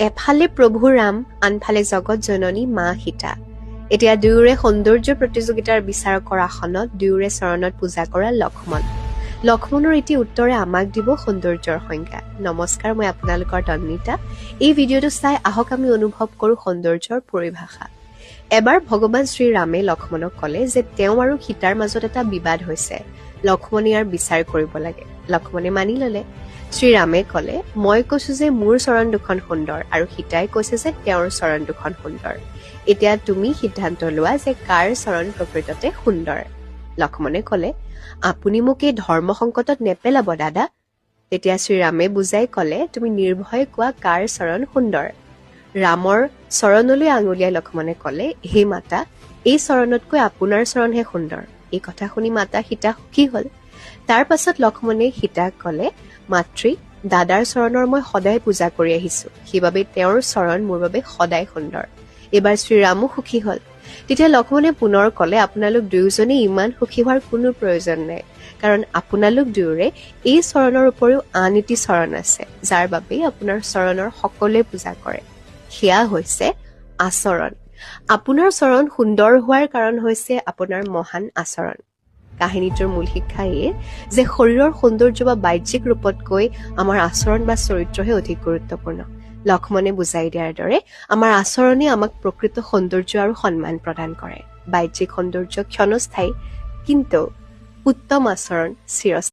এফালে প্ৰভু ৰাম, আনফালে জগত জননী মা সীতা। এতিয়া দুয়োৰে সৌন্দৰ্য প্ৰতিযোগিতাৰ বিচাৰ কৰা আসনত দুয়োৰে চৰণত পূজা কৰা লক্ষ্মণ। লক্ষ্মণৰ এটি উত্তৰে আমাক দিব সৌন্দৰ্যৰ সংজ্ঞা। নমস্কাৰ, মই আপোনালোকৰ তন্মিতা। এই ভিডিঅ'টো চাই আহক আমি অনুভৱ কৰোঁ সৌন্দৰ্যৰ পৰিভাষা। এবাৰ ভগৱান শ্ৰীৰামে লক্ষ্মণক ক'লে যে তেওঁ আৰু সীতাৰ মাজত এটা বিবাদ হৈছে, লক্ষ্মণে ইয়াৰ বিচাৰ কৰিব লাগে। লক্ষ্মণে মানি ল'লে। শ্ৰীৰামে ক'লে, মই কৈছো যে মোৰ চৰণ দুখন সুন্দৰ আৰু সীতাই কৈছে যে তেওঁৰ চৰণ দুখন সুন্দৰ। এতিয়া তুমি সিদ্ধান্ত লোৱা যে কাৰ চৰণ প্ৰকৃততে সুন্দৰ। লক্ষ্মণে ক'লে, আপুনি মোক এই ধৰ্ম সংকটত নেপেলাব দাদা। তেতিয়া শ্ৰীৰামে বুজাই ক'লে, তুমি নিৰ্ভয়ে কোৱা কাৰ চৰণ সুন্দৰ। ৰামৰ চৰণলৈ আঙুলিয়াই লক্ষ্মণে ক'লে, হে মাতা, এই চৰণতকৈ আপোনাৰ চৰণহে সুন্দৰ। এই কথা শুনি মাতা সীতা সুখী হ'ল। তাৰ পাছত লক্ষ্মণে সীতাক ক'লে, মাতৃ, দাদাৰ চৰণৰ মই সদায় পূজা কৰি আহিছো, সেইবাবে তেওঁৰ চৰণ মোৰ বাবে সদায় সুন্দৰ। এইবাৰ শ্ৰীৰামো সুখী হ'ল। তেতিয়া লক্ষ্মণে পুনৰ ক'লে, আপোনালোক দুয়োজনে ইমান সুখী হোৱাৰ কোনো প্ৰয়োজন নাই, কাৰণ আপোনালোক দুয়োৰে এই চৰণৰ উপৰিও আন এটি চৰণ আছে, যাৰ বাবে আপোনাৰ চৰণৰ সকলোৱে পূজা কৰে। সেয়া হৈছে আচৰণ। আপোনাৰ চৰণ সুন্দৰ হোৱাৰ কাৰণ হৈছে আপোনাৰ মহান আচৰণ। কাহিনীটোৰ মূল শিক্ষা এয়ে যে শৰীৰৰ সৌন্দৰ্য বা বাহ্যিক ৰূপতকৈ আমাৰ আচৰণ বা চৰিত্ৰহে অধিক গুৰুত্বপূৰ্ণ। লক্ষ্মণে বুজাই দিয়াৰ দৰে আমাৰ আচৰণে আমাক প্ৰকৃত সৌন্দৰ্য আৰু সন্মান প্ৰদান কৰে। বাহ্যিক সৌন্দৰ্য ক্ষণস্থায়ী, কিন্তু উত্তম আচৰণ চিৰস্থায়ী।